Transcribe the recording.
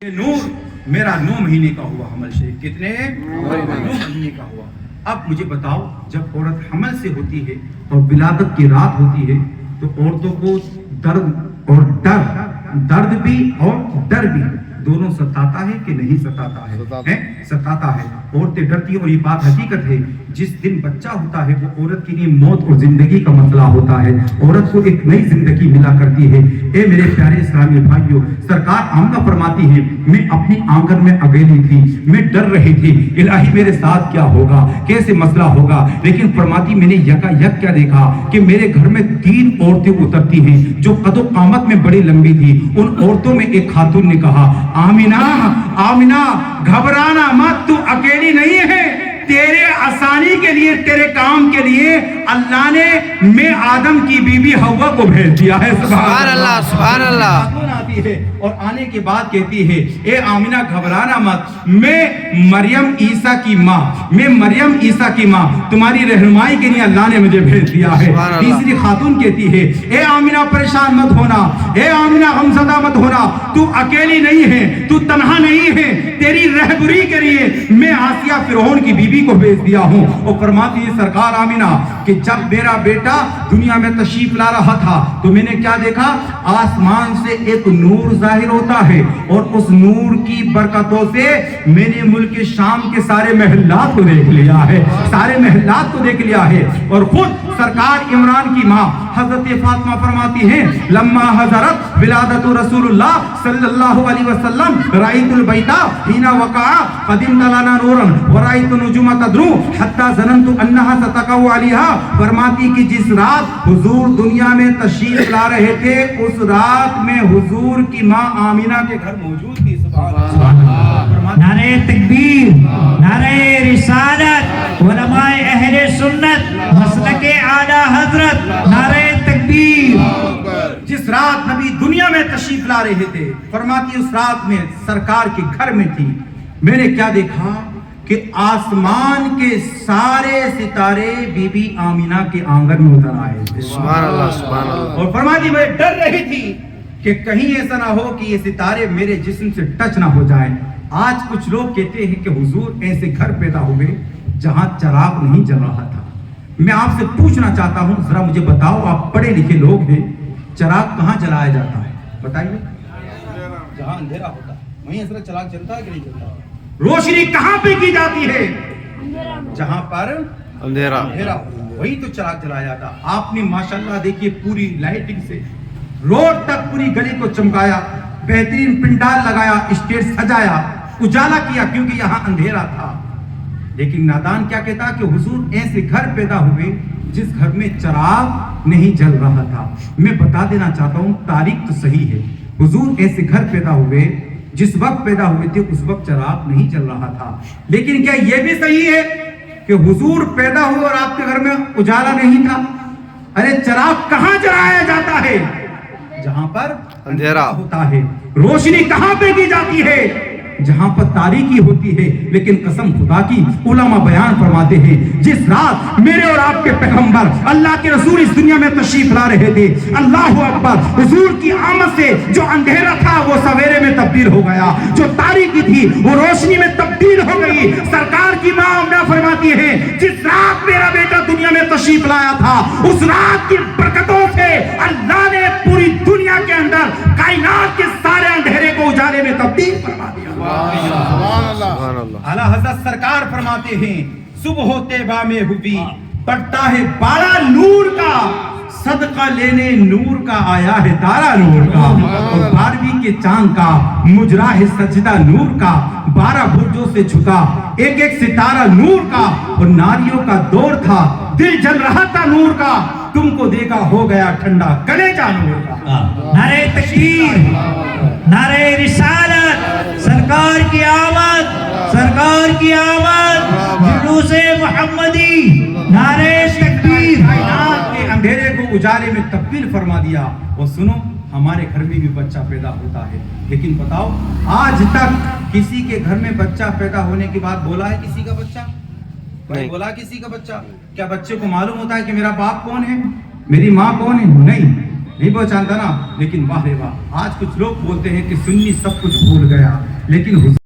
یہ نور میرا 9 مہینے کا ہوا حمل شریف، کتنے 9 مہینے کا ہوا۔ اب مجھے بتاؤ، جب عورت حمل سے ہوتی ہے اور ولادت کی رات ہوتی ہے تو عورتوں کو درد بھی اور ڈر بھی دونوں ستاتا ہے کہ نہیں ستاتا ہے؟ ستاتا ہے۔ عورتیں ڈرتی ہیں اور یہ بات حقیقت ہے، جس دن بچہ ہوتا ہے وہ عورت کے لیے موت اور زندگی کا مسئلہ ہوتا ہے، عورت کو ایک نئی زندگی ملا کرتی ہے۔ اے میرے پیارے اسلامی بھائیوں، سرکار آمنہ فرماتی ہے، میں اپنی آنگن میں اکیلی تھی، میں ڈر رہی تھی الہی میرے ساتھ کیا ہوگا، کیسے مسئلہ ہوگا، لیکن فرماتی میں نے یکا یک کیا دیکھا کہ میرے گھر میں 3 عورتیں اترتی ہیں جو قد و قامت میں بڑی لمبی تھی۔ ان عورتوں میں ایک خاتون نے کہا، آمینہ آمینہ گھبرانا مت، تو اکیلی نہیں ہے، تیرے آسانی کے لیے، تیرے کام کے لیے اللہ نے میں آدم کی بیوی حوا کو بھیج دیا ہے۔ سبحان اللہ سبحان اللہ۔ آتی ہے اور آنے کے بعد کہتی ہے، اے آمینہ گھبرانا مت، میں مریم عیسیٰ کی ماں، میں مریم عیسیٰ کی ماں، تمہاری رہنمائی کے لیے اللہ نے مجھے بھیج دیا ہے۔ تیسری خاتون کہتی ہے، اے آمینہ پریشان مت ہونا، اے آمینہ غمزدہ مت ہونا، تو اکیلی نہیں ہے، تو تنہا نہیں ہے، تیری رہبری کے لیے میں آسیہ فرعون کی بیوی کو بھیج دیا ہوں۔ اور فرماتی ہے سرکار آمینہ کہ جب میرا بیٹا دنیا میں تشریف لا رہا تھا تو میں نے کیا دیکھا، آسمان سے ایک نور ظاہر ہوتا ہے اور اس نور کی برکتوں سے میں نے ملک شام کے سارے محلات کو دیکھ لیا ہے، سارے محلات کو دیکھ لیا ہے۔ اور خود سرکار عمران کی ماں حضرت فاطمہ فرماتی ہیں، لما حضرت ولادت رسول اللہ صلی اللہ علیہ وسلم رأیت البیت حین وقع قدمت لنا نورا ورأیت نجوم تدنو حتی ظننت انہا ستقع علیہا۔ فرماتی کہ جس رات حضور دنیا میں تشریف لا رہے تھے اس رات میں حضور کی ماں آمینہ کے گھر موجود تھی۔ سبحان اللہ۔ نعرہ تکبیر، نعرہ رسالت، علماء اہل سنت، مسلک اعلی حضرت، نعرہ تکبیر۔ جس رات نبی دنیا میں تشریف لا رہے تھے، فرماتی اس رات میں سرکار کے گھر میں تھی، میں نے کیا دیکھا کہ آسمان کے سارے ستارے بی بی آمینہ کے آنگن میں اتر آئے تھے۔ سبحان اللہ سبحان اللہ۔ اور فرماتی میں ڈر رہی تھی کہ کہیں ایسا نہ ہو کہ یہ ستارے میرے جسم سے ٹچ نہ ہو جائیں۔ آج کچھ لوگ کہتے ہیں کہ حضور ایسے گھر پیدا ہوئے جہاں چراغ نہیں جل رہا تھا۔ میں آپ سے پوچھنا چاہتا ہوں، ذرا مجھے بتاؤ، آپ پڑھے لکھے لوگ ہیں، چراغ کہاں جلایا جاتا ہے؟ بتائیے۔ جہاں اندھیرا ہوتا ہے وہیں حضرت چراغ جلتا ہے کہ نہیں جلتا؟ روشنی کہاں پہ کی جاتی ہے؟ جہاں پر اندھیرا ہوتا ہے وہیں تو چراغ جلایا جاتا۔ آپ نے ماشاءاللہ دیکھیے پوری لائٹنگ سے روڈ تک پوری گلی کو چمکایا، بہترین پنڈال لگایا، اسٹیج سجایا، اجالا کیا، کیونکہ یہاں اندھیرا تھا۔ لیکن نادان کیا کہتا کہ حضور ایسے گھر پیدا ہوئے جس گھر میں چراغ نہیں جل رہا تھا۔ میں بتا دینا چاہتا ہوں، تاریخ تو صحیح ہے، حضور ایسے گھر پیدا ہوئے جس وقت پیدا ہوئے تھے اس وقت چراغ نہیں جل رہا تھا۔ لیکن کیا یہ بھی صحیح ہے کہ حضور پیدا ہوئے اور آپ کے گھر میں اجالا نہیں تھا؟ ارے چراغ کہاں جلایا جاتا ہے؟ جہاں پر اندھیرا ہوتا ہے۔ روشنی کہاں پہ کی جاتی ہے؟ جہاں پر تاریکی ہوتی ہے۔ لیکن قسم خدا کی، علماء بیان فرماتے ہیں، جس رات میرے اور آپ کے پیغمبر اللہ کے رسول اس دنیا میں تشریف لا رہے تھے، اللہ اکبر، حضور کی آمد سے جو اندھیرا تھا وہ سویرے میں تبدیل ہو گیا، جو تاریکی تھی وہ روشنی میں تبدیل ہو گئی۔ سرکار کی ماں آمنہ فرماتی ہے، جس رات میرا بیٹا دنیا میں تشریف لایا تھا اس رات کی برکتوں سے اللہ نے پوری دنیا کے اندر کائنات کے سارے اندھیرے کو اجالے میں تبدیل فرما دیا۔ سبحان اللہ۔ اعلیٰ حضرت سرکار فرماتے ہیں، صبح طیبہ میں ہوئی پڑتا ہے بارہ نور کا، صدقہ لینے نور کا آیا ہے تارا نور کا، اور 12ویں کے چاند کا مجرا ہے سجدہ نور کا، 12 برجوں سے جھکا ایک ایک ستارہ نور کا، اور ناریوں کا دور تھا دل جل رہا تھا نور کا، تم کو دیکھا ہو گیا ٹھنڈا کلیجہ نور کا۔ نعرہ تکبیر، نعرہ رسالت، سرکار کی آمد، سرکار کی آمد، جلوس محمدی، نعرہ تکبیر۔ کائنات کے اندھیرے کو اجالے میں تبدیل فرما دیا۔ اور سنو، ہمارے گھر میں بھی بچہ پیدا ہوتا ہے، لیکن بتاؤ آج تک کسی کے گھر میں بچہ پیدا ہونے کے بعد بولا ہے کسی کا بچہ؟ نہیں بولا کسی کا بچہ؟ کیا بچے کو معلوم ہوتا ہے کہ میرا باپ کون ہے، میری ماں کون ہے؟ نہیں پہچانتا نا۔ لیکن واہ رے واہ، آج کچھ لوگ بولتے ہیں کہ سنی سب کچھ بھول گیا، لیکن